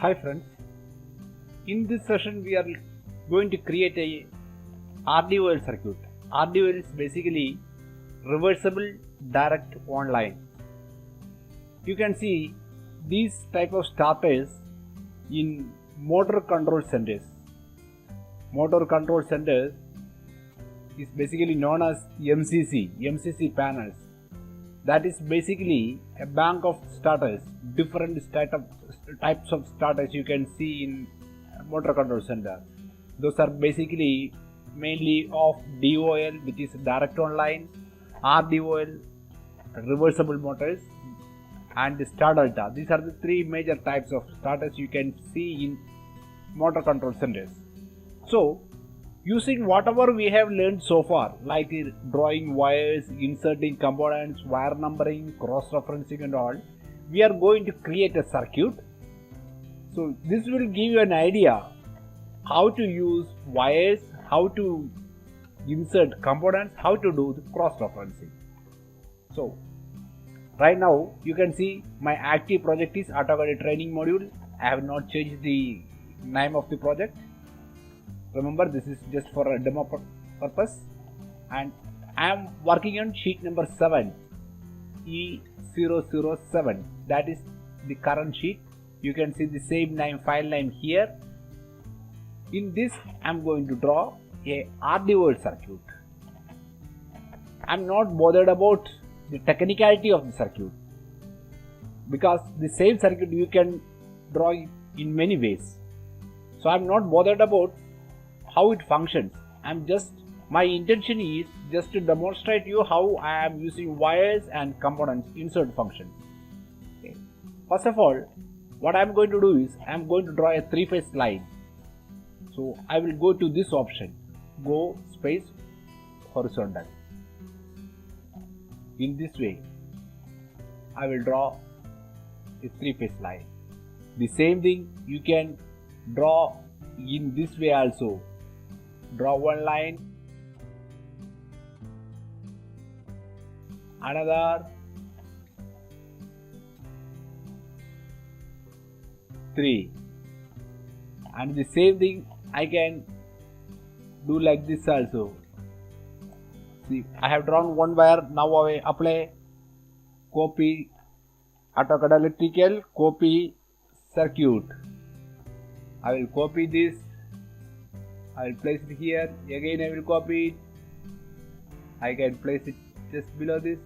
Hi friends, in this session we are going to create a RDOL circuit. RDOL is basically reversible direct online. You can see these type of starters in motor control centers. Motor control centers is basically known as MCC panels. That is basically a bank of starters, different types of starters you can see in motor control center. Those are basically mainly of DOL, which is direct online, RDOL, reversible motors, and star delta. These are the three major types of starters you can see in motor control centers. So, using whatever we have learned so far, like drawing wires, inserting components, wire numbering, cross-referencing and all, we are going to create a circuit. So this will give you an idea how to use wires, how to insert components, how to do the cross-referencing. So right now you can see my active project is AutoCAD training module. I have not changed the name of the project. Remember, this is just for a demo purpose, and I am working on sheet number 7, E007. That is the current sheet. You can see the same file name here. In this, I am going to draw a RDOL circuit. I am not bothered about the technicality of the circuit, because the same circuit you can draw in many ways. So I am not bothered about how it functions. My intention is just to demonstrate you how I am using wires and components insert functions. Okay. First of all, what I am going to do is I am going to draw a 3-phase line. So I will go to this option, go space horizontal. In this way, I will draw a 3-phase line. The same thing you can draw in this way also. Draw one line, another, 3, and the same thing I can do like this also. See, I have drawn one wire. Now I apply copy AutoCAD electrical, copy circuit. I will copy this. I will place it here. Again I will copy it. I can place it just below this.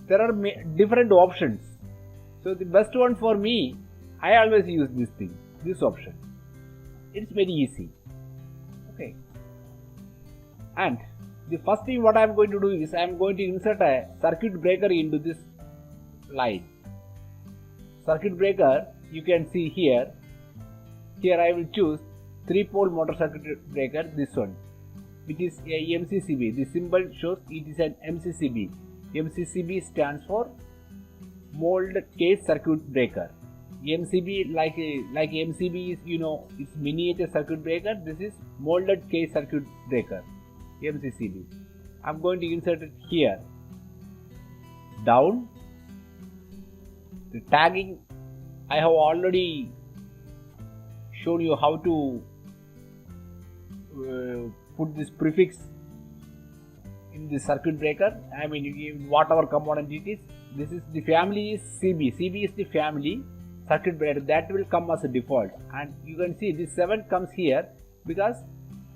There are different options. So the best one for me, I always use this option. It's very easy. Okay. And the first thing what I am going to do is I am going to insert a circuit breaker into this line. Circuit breaker you can see here. Here I will choose 3-pole motor circuit breaker, this one, which is a MCCB. The symbol shows it is an MCCB. MCCB stands for molded case circuit breaker. MCB, like MCB is, it's miniature circuit breaker. This is molded case circuit breaker, MCCB. I'm going to insert it here. Down. The tagging, I have already shown you how to put this prefix in the circuit breaker. I mean, whatever component it is. This is the family is CB. CB is the family circuit breaker. That will come as a default. And you can see this 7 comes here because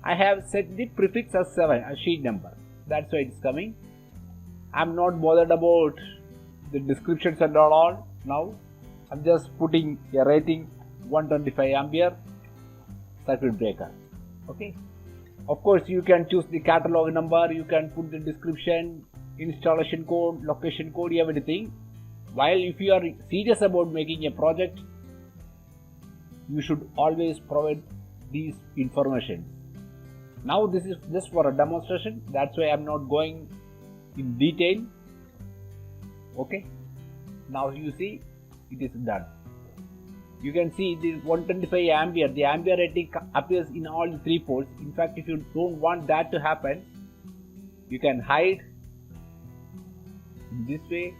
I have set the prefix as 7, a sheet number. That's why it's coming. I'm not bothered about the descriptions and all now. I'm just putting a rating 125 ampere circuit breaker. Okay. Of course, you can choose the catalog number, you can put the description, installation code, location code, everything. While if you are serious about making a project, you should always provide these information. Now this is just for a demonstration. That's why I'm not going in detail. Okay. Now you see it is done. You can see the 125 ampere, the ampere rating appears in all the 3 poles. In fact, if you don't want that to happen, you can hide in this way.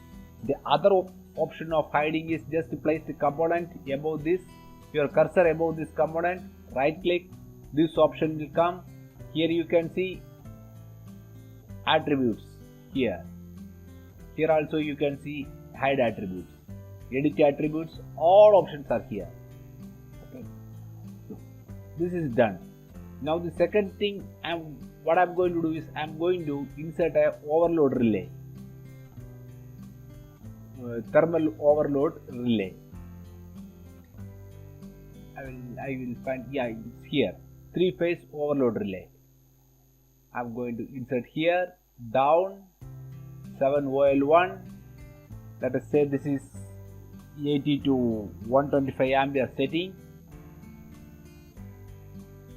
The other option of hiding is just to place the component above this, your cursor above this component, right click, this option will come. Here you can see attributes here. Here also you can see hide attributes, edit attributes, all options are here. Okay. So this is done. Now the second thing what I'm going to do is I'm going to insert a overload relay. Thermal overload relay. I will find, yeah, it's here. 3-phase overload relay. I'm going to insert here, down 7OL1. Let us say this is 80 to 125 ampere setting.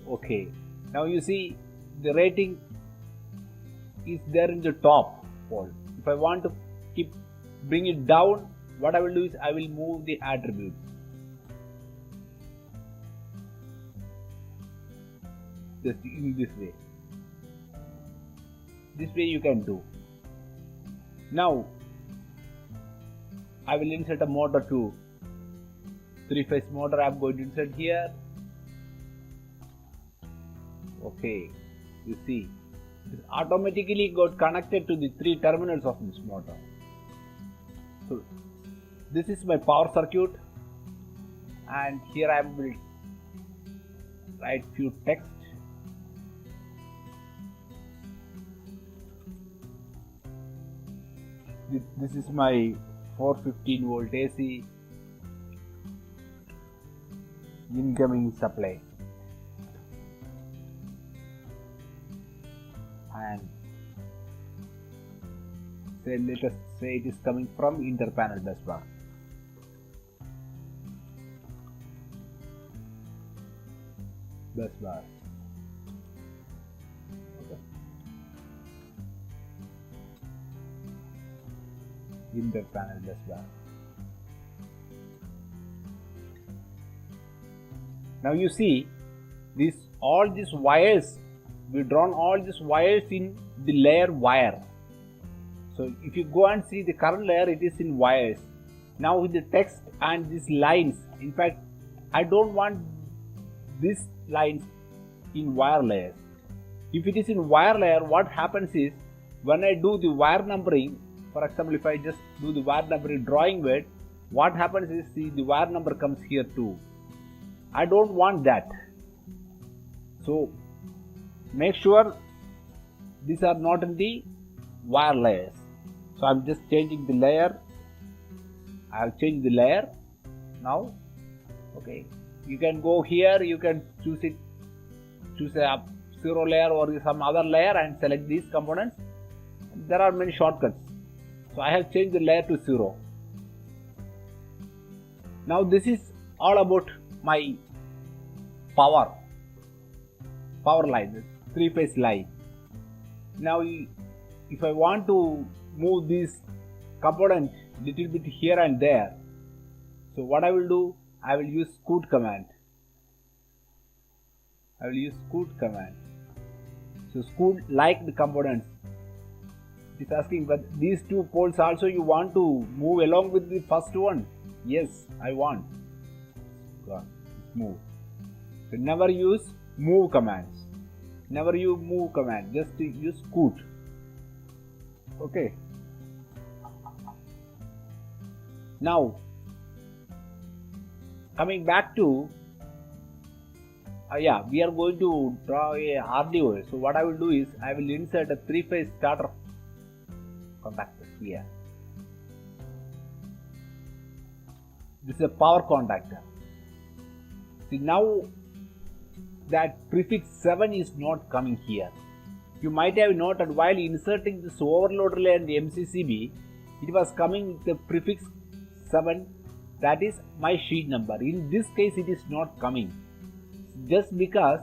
Okay. Now you see the rating is there in the top pole. If I want to bring it down, what I will do is I will move the attributes. Just in this way. This way you can do. Now I will insert a motor too. 3-phase motor I am going to insert here. Okay, you see it automatically got connected to the 3 terminals of this motor. So this is my power circuit, and here I will write few text. This is my 415 volt AC incoming supply, and let us say it is coming from interpanel bus bar. Okay. Interpanel bus bar. Now you see all these wires, we drawn all these wires in the layer wire. So if you go and see the current layer, it is in wires. Now with the text and these lines, in fact I don't want these lines in wire layers. If it is in wire layer, what happens is when I do the wire numbering, for example if I just do the wire numbering drawing word, what happens is see the wire number comes here too. I don't want that. So make sure these are not in the wire layers. So I'm just changing the layer. I have changed the layer now. Okay, you can go here, you can choose a 0 layer or some other layer and select these components. There are many shortcuts. So I have changed the layer to 0. Now this is all about my power line, 3-phase line. Now if I want to move this component little bit here and there, so what I will do, I will use scoot command. So scoot like the components. It is asking, but these 2 poles also you want to move along with the first one? Yes, I want. God, move. So never use move commands. Never use move command. Just use scoot. Okay. Now coming back to we are going to draw a RDOL. So what I will do is I will insert a 3-phase starter contactor here. This is a power contactor. See, now that prefix 7 is not coming here. You might have noted while inserting this overload relay and the MCCB, it was coming with the prefix 7, that is my sheet number. In this case it is not coming, just because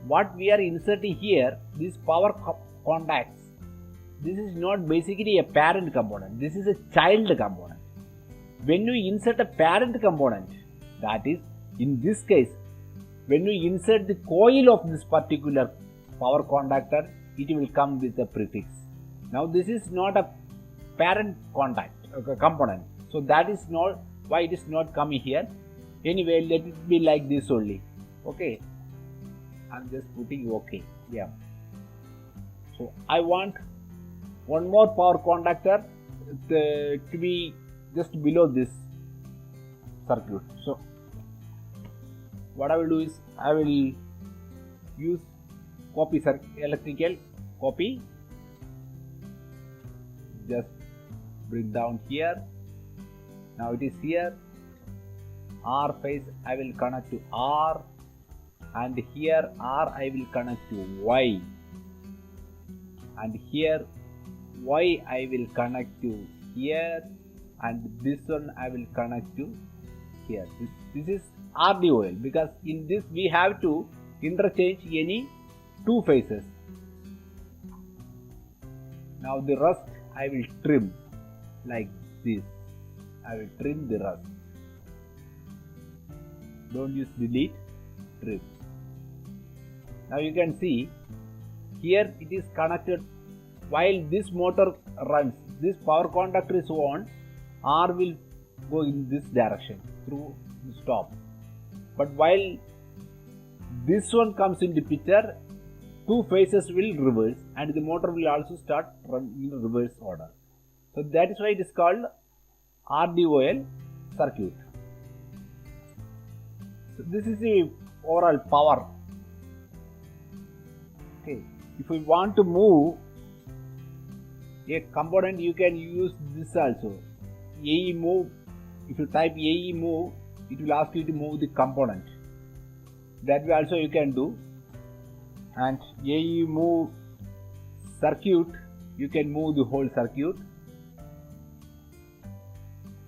what we are inserting here, these power contacts, this is not basically a parent component, this is a child component. When you insert a parent component, that is in this case when you insert the coil of this particular power contactor, it will come with a prefix. Now this is not a parent contact, component. So that is not why it is not coming here. Anyway, let it be like this only. Okay, I'm just putting OK. Yeah. So I want one more power contactor to be just below this circuit. So what I will do is I will use copy electrical copy, just bring down here. Now it is here. R phase I will connect to R, and here R I will connect to Y, and here Y I will connect to here, and this one I will connect to here. This is RDOL, because in this we have to interchange any two phases. Now the rust I will trim like this. I will trim the rust. Don't use delete, trim. Now you can see here it is connected. While this motor runs, this power conductor is on, R will go in this direction through the stop. But while this one comes into picture, two phases will reverse and the motor will also start running in reverse order. So that is why it is called RDOL circuit. So this is the overall power. Okay, if we want to move a component, you can use this also. AE move. If you type AE move, it will ask you to move the component. That way also you can do. And AE move circuit, you can move the whole circuit.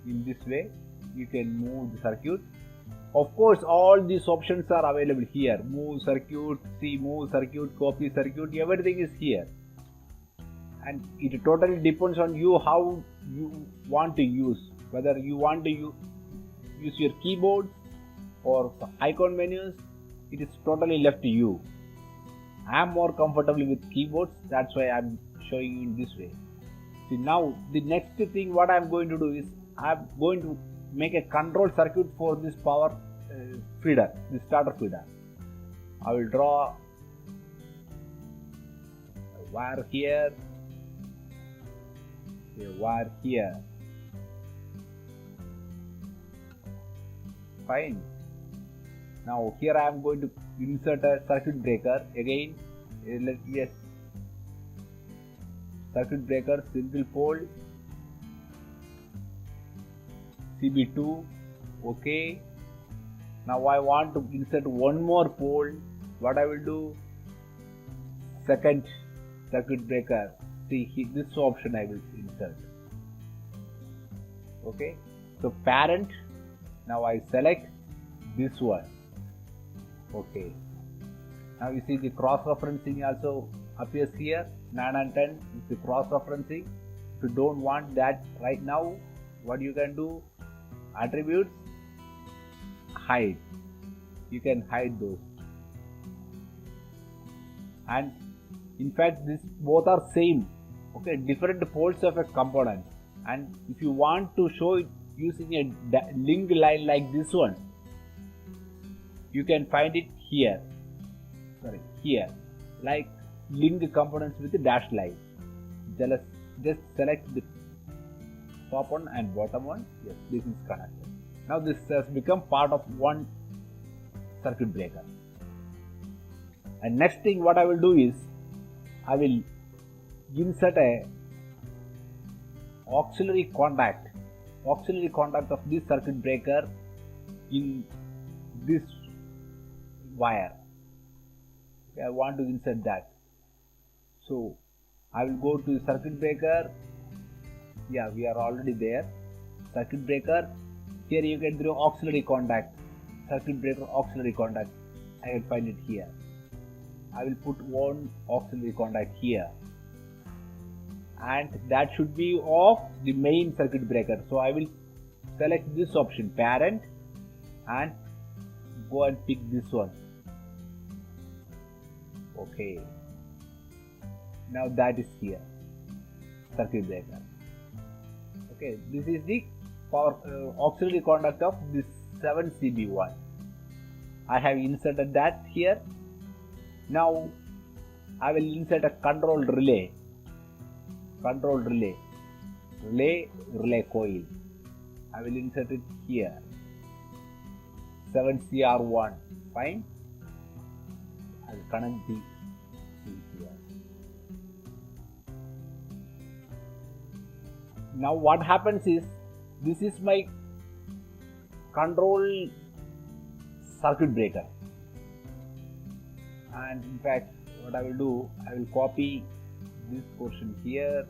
In this way you can move the circuit. Of course, all these options are available here. Move circuit, see move circuit, copy circuit, everything is here. And it totally depends on you how you want to use. Whether you want to use your keyboard or icon menus, it is totally left to you. I am more comfortable with keyboards, that's why I am showing you in this way. See, now the next thing what I am going to do is I am going to make a control circuit for this power feeder, this starter feeder. I will draw a wire here, a wire here. Fine. Now here I am going to insert a circuit breaker. Again, yes, circuit breaker, single pole, CB2. Okay. Now I want to insert one more pole. What I will do? Second circuit breaker. See, this option I will insert. Okay. So parent. Now I select this one. Okay. Now you see the cross referencing also appears here. 9 and 10 is the cross referencing. If you don't want that right now, what you can do? Attributes, hide. You can hide those. And in fact, this both are same. Okay, different poles of a component. And if you want to show it using a link line like this one, you can find it here. Sorry, here, like link components with a dashed line. Just select the top one and bottom one. Yes, this is connected. Now this has become part of one circuit breaker. And next thing what I will do is I will insert a auxiliary contact of this circuit breaker in this wire. Okay, I want to insert that. So I will go to circuit breaker. Yeah, we are already there. Circuit breaker. Here you can do auxiliary contact. Circuit breaker auxiliary contact. I can find it here. I will put one auxiliary contact here. And that should be of the main circuit breaker. So I will select this option, parent, and go and pick this one. Okay. Now that is here, circuit breaker. Okay, this is the power auxiliary contact of this 7CB1. I have inserted that here. Now I will insert a control relay. Relay coil. I will insert it here. 7CR1. Fine. I will connect the here. Now what happens is, this is my control circuit breaker, and in fact what I will do, I will copy this portion here.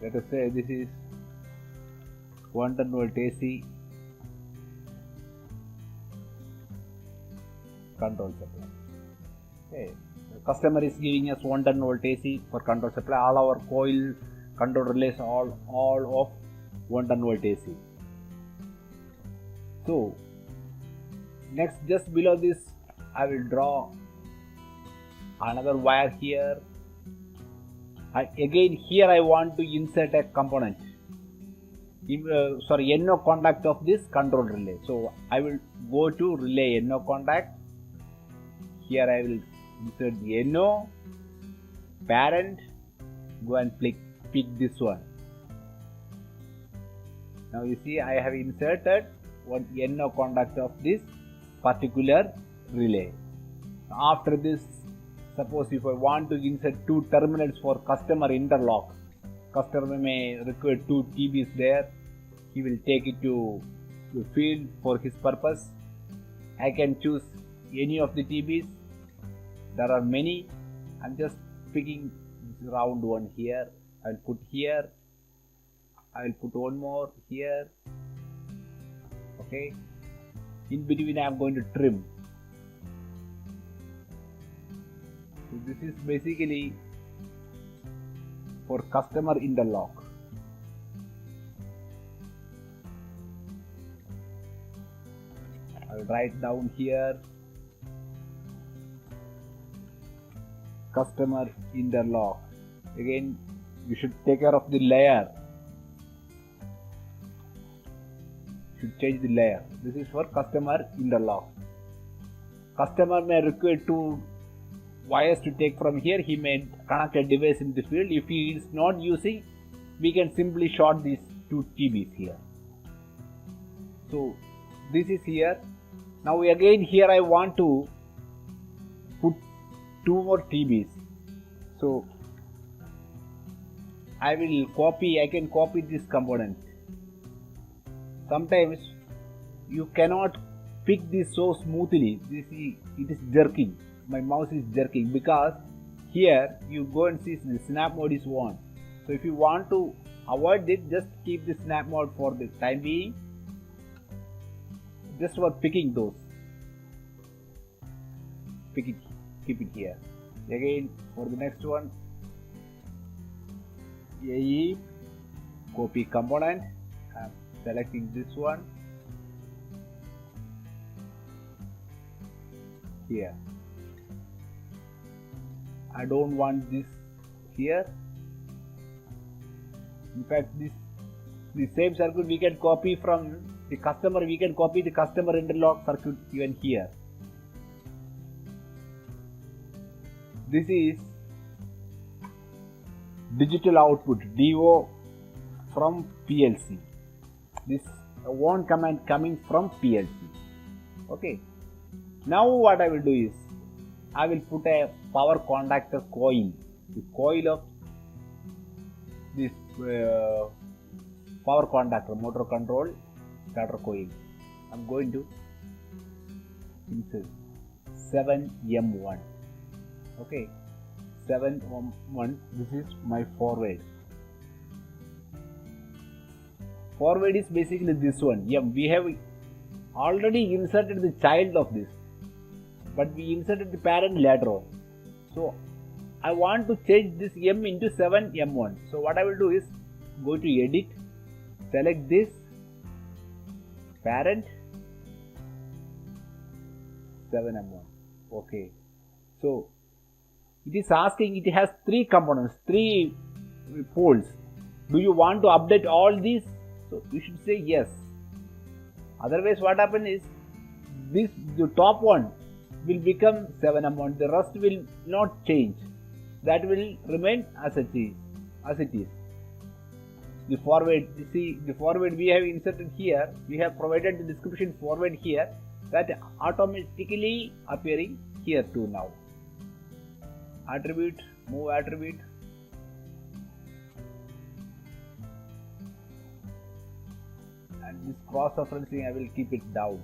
Let us say this is 110 volt AC control supply. Okay. The customer is giving us 110 volt AC for control supply. All our coil control relays all of 110 volt AC. So next, just below this, I will draw another wire here. Again here I want to insert a component, NO contact of this control relay. So I will go to relay NO contact. Here I will insert the NO parent, go and pick this one. Now you see I have inserted one NO contact of this particular relay. After this, suppose if I want to insert two terminals for customer interlock, customer may require two TBs there, he will take it to the field for his purpose. I can choose any of the TBs. There are many. I'm just picking this round one here. I'll put here. I'll put one more here. Okay. In between I am going to trim. So this is basically for customer interlock. I will write down here customer interlock. Again, you should take care of the layer. Should change the layer. This is for customer interlock. Customer may require two wires to take from here. He may connect a device in the field. If he is not using, we can simply short these two TBs here. So this is here. Now again here I want to put two more TBs. So I can copy this component. Sometimes you cannot pick this so smoothly. It is jerking. My mouse is jerking because here you go and see the snap mode is on. So if you want to avoid it, just keep the snap mode for the time being. Just for picking those. Keep it here. Again for the next one, AE copy component. I'm selecting this one here. I don't want this here. In fact, the same circuit we can copy from the customer. We can copy the customer interlock circuit even here. This is digital output DO from PLC. This one command coming from PLC. Okay. Now what I will do is, I will put a power contactor coil, the coil of this power contactor, motor control starter coil. I'm going to insert 7M1. Okay, 7M1. This is my forward. Forward is basically this one. Yeah, we have already inserted the child of this, but we inserted the parent later on. So I want to change this M into 7M1. So what I will do is go to edit, select this, parent, 7M1. Okay. So it is asking, it has 3 components, 3 poles. Do you want to update all these? So you should say yes. Otherwise what happens is, the top one will become 7M1, the rest will not change. That will remain as it is. The forward, you see, the forward we have inserted here, we have provided the description forward here, that automatically appearing here too now. Attribute, move attribute. And this cross-referencing I will keep it down.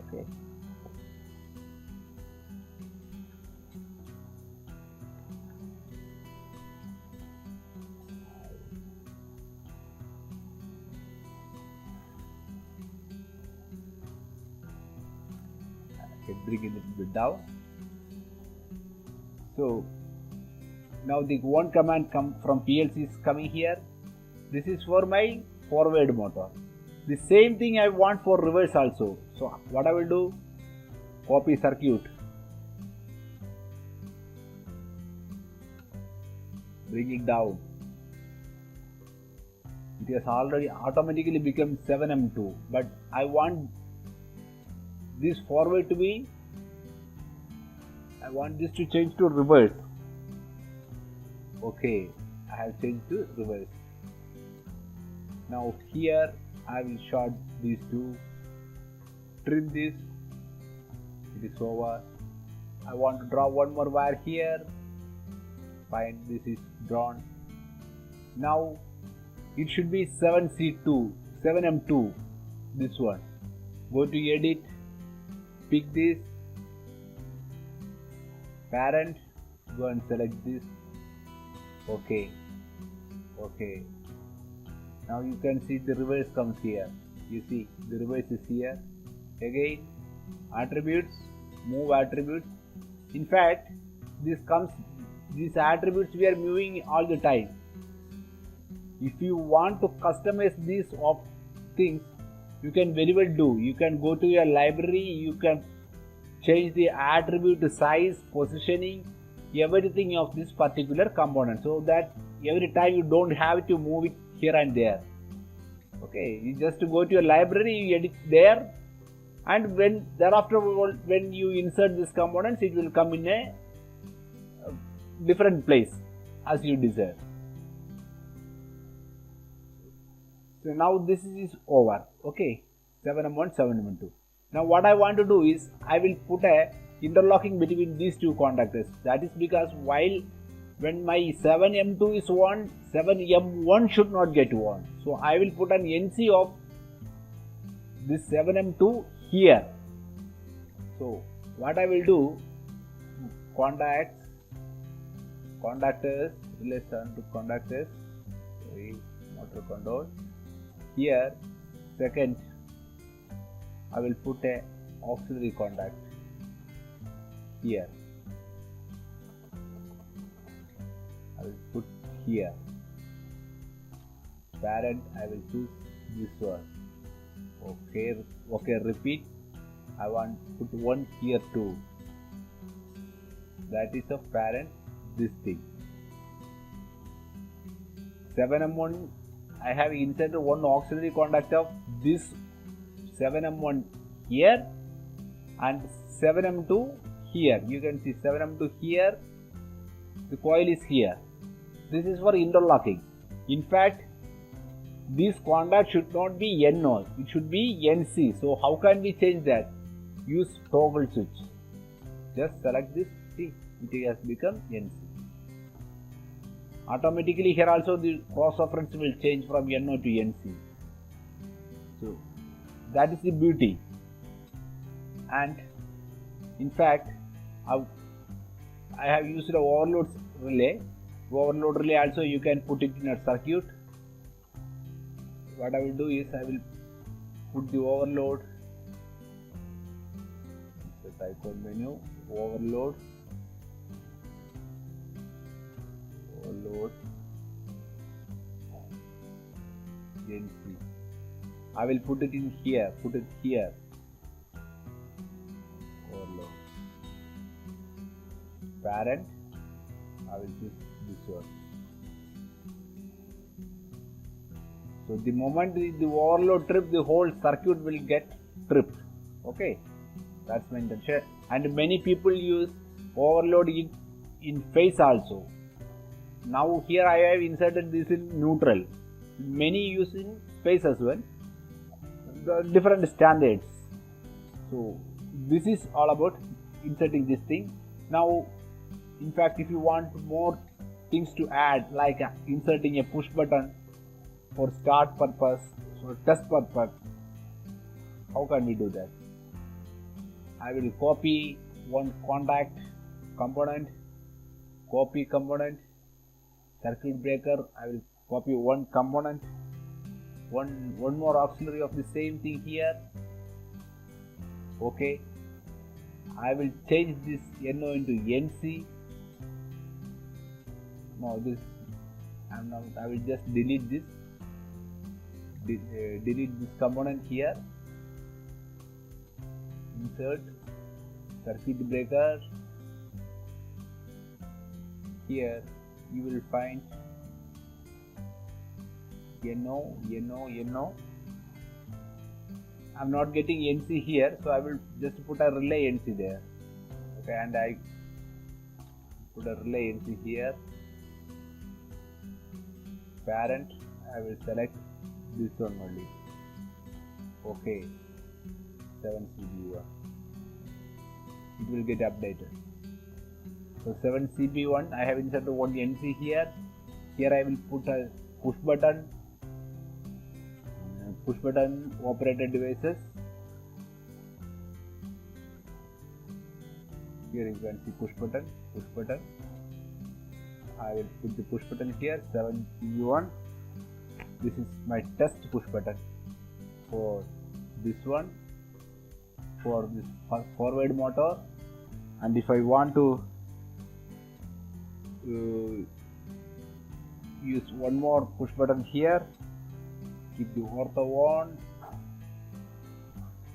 Okay. Bring it a little bit down. So now the one command come from PLC is coming here. This is for my forward motor. The same thing I want for reverse also. So what I will do, copy circuit, bring it down. It has already automatically become 7M2, but I want this forward to be, I want this to change to reverse. Okay, I have changed to reverse. Now here I will short these two, trim this, it is over. I want to draw one more wire here, fine, this is drawn. Now it should be 7C2, 7M2, this one. Go to edit, pick this, parent, go and select this. Okay. Now you can see the reverse comes here. You see the reverse is here. Again, attributes, move attributes. In fact, these attributes we are moving all the time. If you want to customize these things, you can very well do. You can go to your library, you can change the attribute size, positioning, everything of this particular component, so that every time you don't have to move it here and there. Okay, you just go to your library, you edit there, and when you insert this components, it will come in a different place as you desire. So now this is over. Okay, 7M1, 7M2. Now what I want to do is, I will put a interlocking between these two contactors. That is because when my 7M2 is on, 7M1 should not get on. So I will put an NC of this 7M2 here. So what I will do, contactors, relation to contactors, motor control. Here, second, I will put a auxiliary contact here. I will put here. Parent, I will choose this one. Okay, repeat. I want to put one here too. That is a parent, this thing. 7M1, I have inserted one auxiliary contact of this 7M1 here and 7M2 here. You can see 7M2 here, the coil is here. This is for interlocking. In fact, this contact should not be NO, it should be NC. So how can we change that? Use toggle switch. Just select this, see, it has become NC. Automatically here also the cross reference will change from NO to NC. So that is the beauty. And in fact, I have used the overload relay. Overload relay also you can put it in a circuit. What I will do is, I will put the overload. Type on menu, overload NC. I will put it in here, overload parent. I will choose this one. So the moment the overload trip, the whole circuit will get tripped. Okay, that's my intention. And many people use overload in phase also. Now here I have inserted this in neutral. Many use in phase as well. The different standards. So this is all about inserting this thing. Now, in fact, if you want more things to add, like inserting a push button for start purpose, for test purpose, how can we do that? I will copy one contact component, copy component, circuit breaker. I will copy one component, one more auxiliary of the same thing here. Okay, I will change this NO into NC. No, this I will just delete this. Delete this component here. Insert circuit breaker. Here you will find NO. I'm not getting NC here, so I will just put a relay NC there. Okay, and I put a relay NC here. Parent, I will select this one only. Okay, 7CB1. It will get updated. So 7CB1, I have inserted one NC here. Here I will put a push button operated devices. Here you can see push button. I will put the push button here, 7CB1. This is my test push button for this one, for this forward motor. And if I want to use one more push button here, keep the ortho on.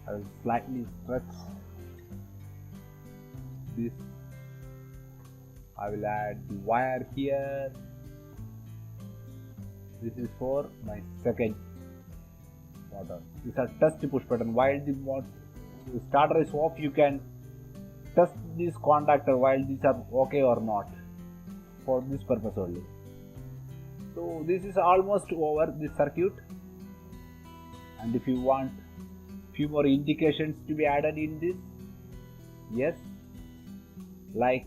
I will slightly stretch this. I will add the wire here. This is for my second motor. These are test push button. While the starter is off, you can test this contactor while these are okay or not, for this purpose only. So this is almost over this circuit. And if you want few more indications to be added in this, yes, like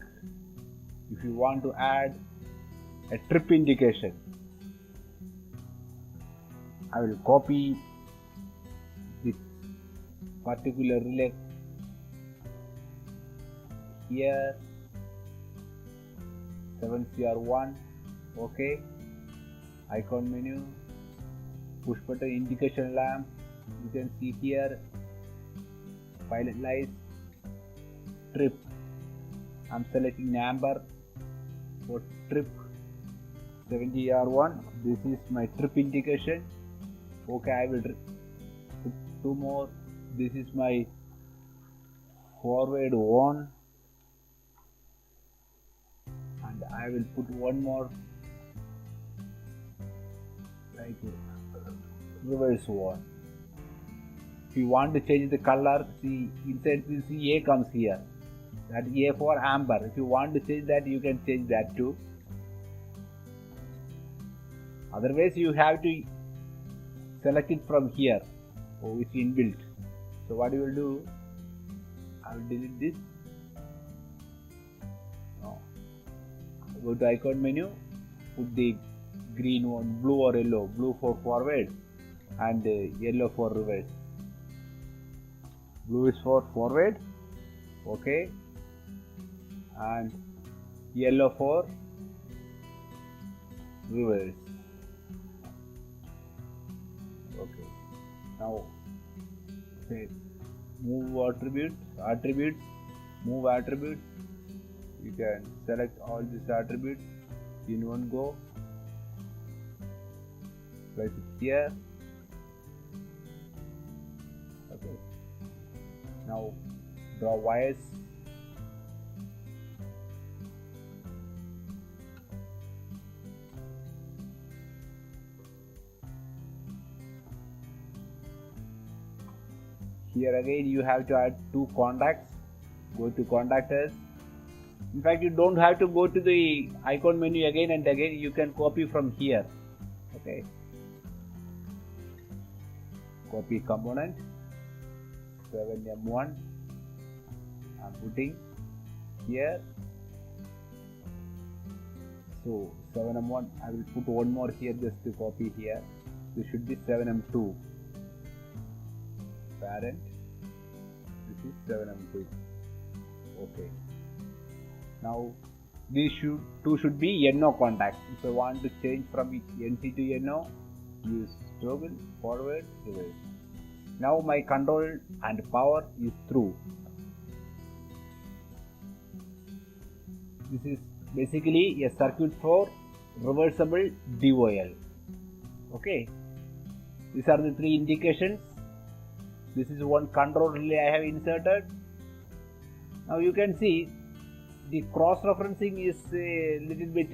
if you want to add a trip indication, I will copy this particular relay here, 7CR1. Okay, icon menu, push button indication lamp. You can see here pilot lights, trip. I'm selecting amber for trip, 70R1. This is my trip indication. Okay, I will put two more. This is my forward on, and I will put one more like reverse one. If you want to change the color, see inside this A comes here. That A for amber. If you want to change that, you can change that too. Otherwise, you have to select it from here. Oh, it's inbuilt. So what you will do? I will delete this. No. Go to icon menu. Put the green one, blue or yellow. Blue for forward and yellow for reverse. Blue is for forward. Okay. And yellow for reverse. Okay. Now say move attributes. move attributes. You can select all these attributes in one go. Place it here. Okay. Now draw wires. Here again you have to add two contacts. Go to contactors. In fact, you don't have to go to the icon menu again and again. You can copy from here. Okay. Copy component 7M1. I'm putting here. So 7M1. I will put one more here just to copy here. This should be 7M2. Parent. This is 7M2. Okay. Now these two should be NO contacts. If I want to change from NC to NO, use toggle forward reverse. Now my control and power is through. This is basically a circuit for reversible DOL. Okay. These are the three indications. This is one control relay I have inserted. Now you can see the cross-referencing is a little bit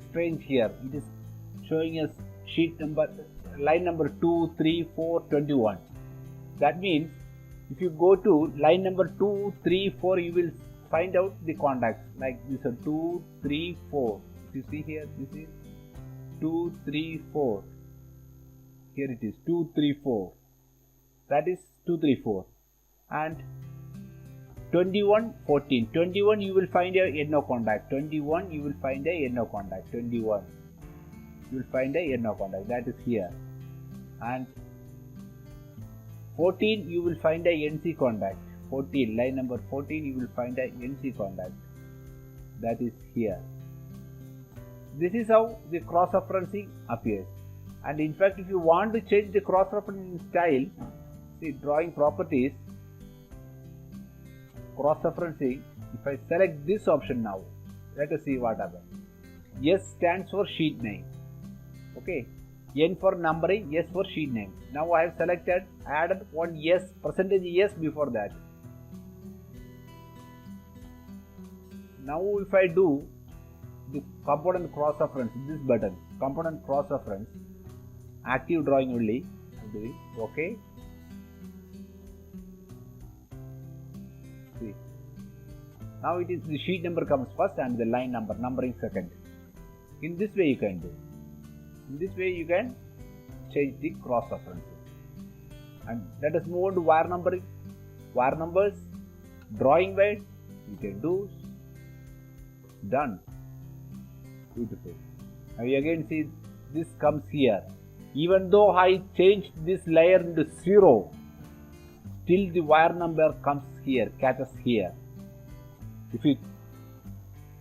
strange here. It is showing us line number 2, 3, 4, 21. That means if you go to line number 2, 3, 4, you will find out the contacts like this are 2, 3, 4. If you see here, this is 2, 3, 4. Here it is 2, 3, 4. That is 2, 3, 4. And 21, 14. 21 you will find a NO contact. 21 you will find a NO contact. 21 you will find a NO contact. That is here. And 14 you will find a NC contact. 14, line number 14 you will find a NC contact. That is here. This is how the cross-referencing appears. And in fact, if you want to change the cross-referencing style, see drawing properties, cross-referencing, if I select this option now, let us see what happens. S stands for sheet name. Okay. N for numbering, S for sheet name. Now I have selected, added one S, percentage S before that. Now if I do the component cross-reference, this button, component cross-reference, active drawing only, I'm doing, okay. See. Now it is the sheet number comes first and the line number, numbering second. In this way you can do. In this way you can change the cross-references. And let us move on to wire numbering. Wire numbers, drawing wide, you can do. Done. Beautiful. Now you again see this comes here. Even though I changed this layer into 0, still the wire number comes here, catches here. If you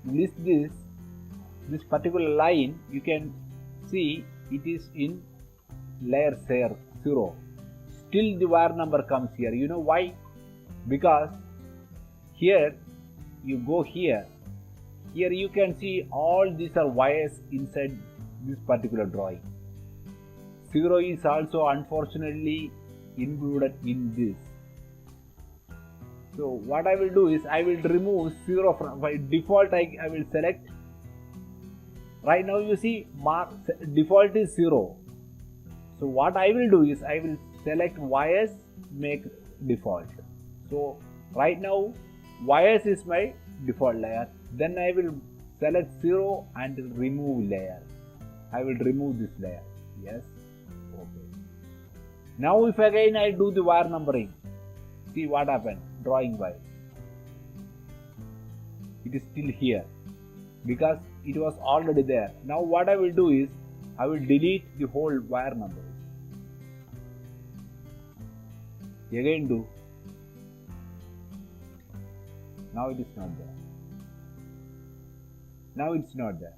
list this particular line, you can see it is in layer 0. Still the wire number comes here. You know why? Because here you go here. Here you can see all these are wires inside this particular drawing. 0 is also unfortunately included in this. So what I will do is I will remove 0 from by default. I will select. Right now you see default is 0. So what I will do is I will select wires, make default. So right now wires is my default layer. Then I will select 0 and remove layer. I will remove this layer. Yes. Okay. Now if again I do the wire numbering, see what happened. Drawing wire. It is still here because it was already there. Now what I will do is I will delete the whole wire number. Again do. Now it is not there. Now it's not there.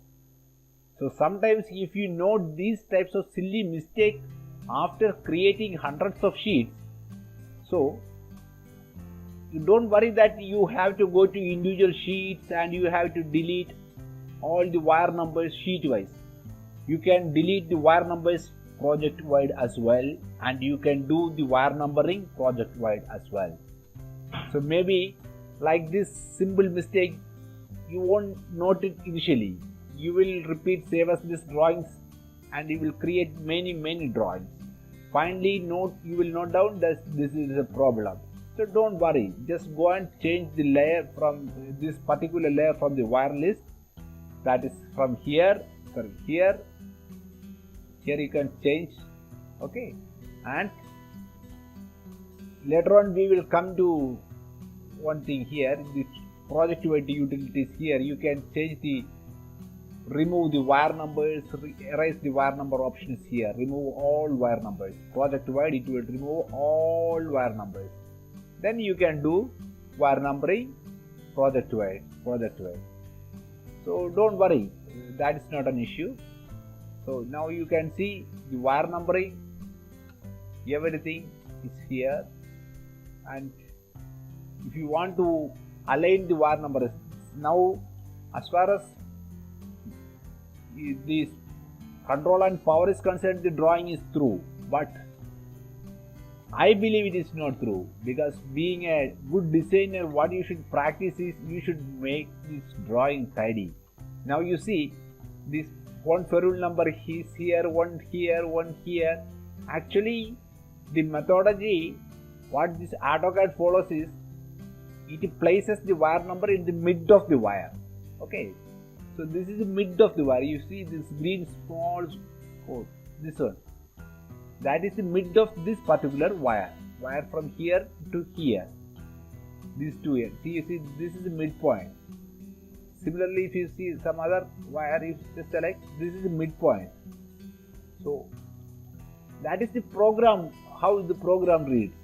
So sometimes if you note these types of silly mistakes after creating hundreds of sheets, so you don't worry that you have to go to individual sheets and you have to delete all the wire numbers sheet wise. You can delete the wire numbers project wide as well, and you can do the wire numbering project wide as well. So maybe like this simple mistake you won't note it initially. You will repeat save as this drawings and you will create many drawings. Finally you will note down that this is a problem. So don't worry, just go and change the layer from this particular layer from the wire list, that is from here you can change, okay. And later on we will come to one thing here, the project wide utilities. Here you can change the remove the wire numbers, erase the wire number options here, remove all wire numbers. Project wide it will remove all wire numbers. Then you can do wire numbering project wide. So don't worry, that is not an issue. So now you can see the wire numbering, everything is here. And if you want to align the wire numbers, now as far as this control and power is concerned, the drawing is through, but I believe it is not through, because being a good designer, what you should practice is you should make this drawing tidy. Now you see this one ferrule number is here, one here. Actually the methodology what this AutoCAD follows is it places the wire number in the mid of the wire, okay. So this is the mid of the wire. You see this green small code, this one, that is the mid of this particular wire from here to here, these two here. See, you see this is the midpoint. Similarly, if you see some other wire, if you select, this is the midpoint. So that is the program, how the program reads.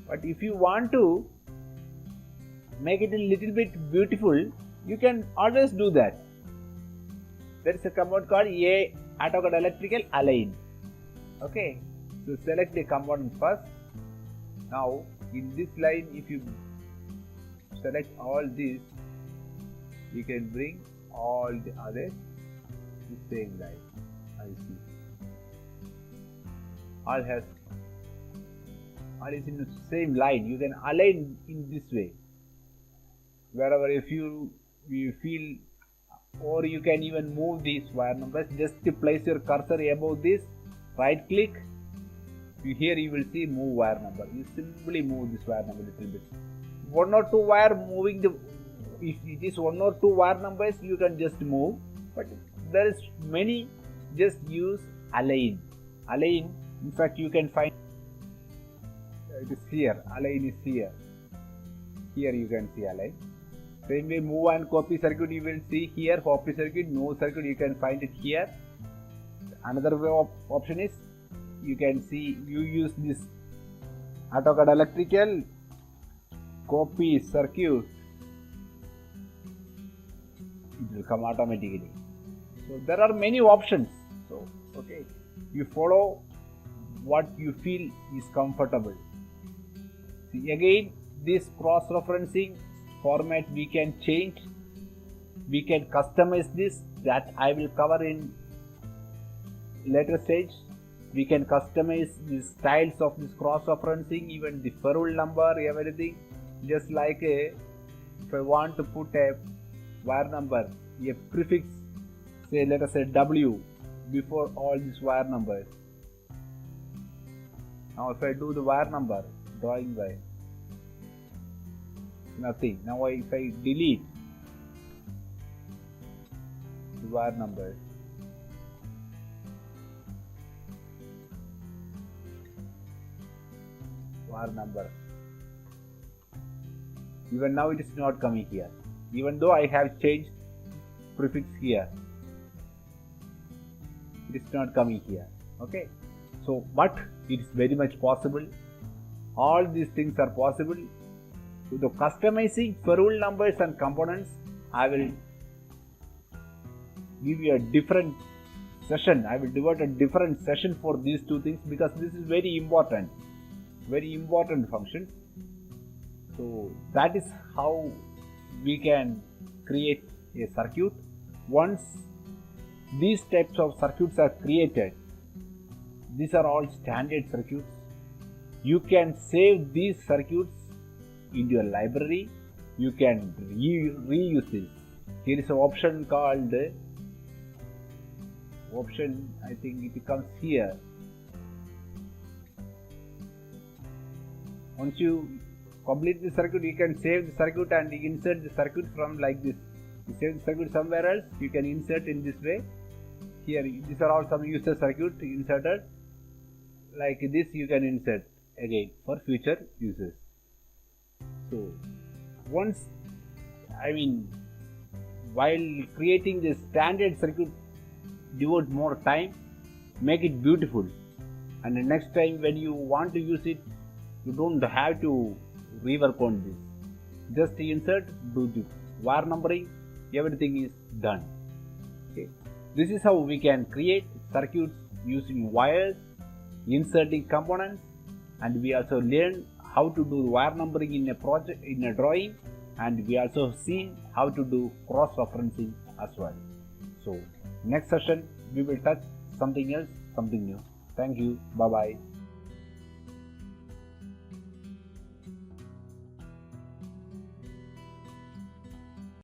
But if you want to make it a little bit beautiful, you can always do that. There is a command called AutoCAD Electrical Align. Okay, so select the component first. Now in this line, if you select all these, you can bring all the others to the same line. I see. All is in the same line. You can align in this way. Wherever if you feel, or you can even move these wire numbers. Just to place your cursor above this, right click. Here you will see move wire number. You simply move this wire number a little bit. One or two wire moving the. If it is one or two wire numbers, you can just move. But there is many. Just use align. Align. In fact, you can find it is here. Align is here. Here you can see align. Same way, move and copy circuit you will see here. Copy circuit, move circuit you can find it here. Another way of option is you can see you use this AutoCAD Electrical copy circuit. It will come automatically. So there are many options. So okay, you follow what you feel is comfortable. See again, this cross-referencing format we can change, we can customize this, that I will cover in later stage. We can customize the styles of this cross-referencing, even the ferrule number, everything. Just like if I want to put a wire number, a prefix, say let us say W before all these wire numbers. Now if I do the wire number, drawing by nothing. Now if I delete the wire numbers, wire number, even now it is not coming here, even though I have changed prefix here, it is not coming here. Okay, so but it is very much possible. All these things are possible. So the customizing ferrule numbers and components, I will give you a different session. I will devote a different session for these two things, because this is very important function. So that is how we can create a circuit. Once these types of circuits are created, these are all standard circuits. You can save these circuits into your library. You can reuse this. Here is an option called I think it comes here. Once you complete the circuit, you can save the circuit and insert the circuit from like this. You save the circuit somewhere else, you can insert in this way. Here, these are all some user circuit inserted. Like this, you can insert again for future uses. So, while creating this standard circuit, devote more time, make it beautiful, and the next time when you want to use it, you don't have to rework on this. Just insert, do the wire numbering, everything is done. Okay. This is how we can create circuits using wires, inserting components, and we also learn how to do wire numbering in a drawing, and we also see how to do cross-referencing as well. So next session we will touch something else, something new. Thank you. Bye bye.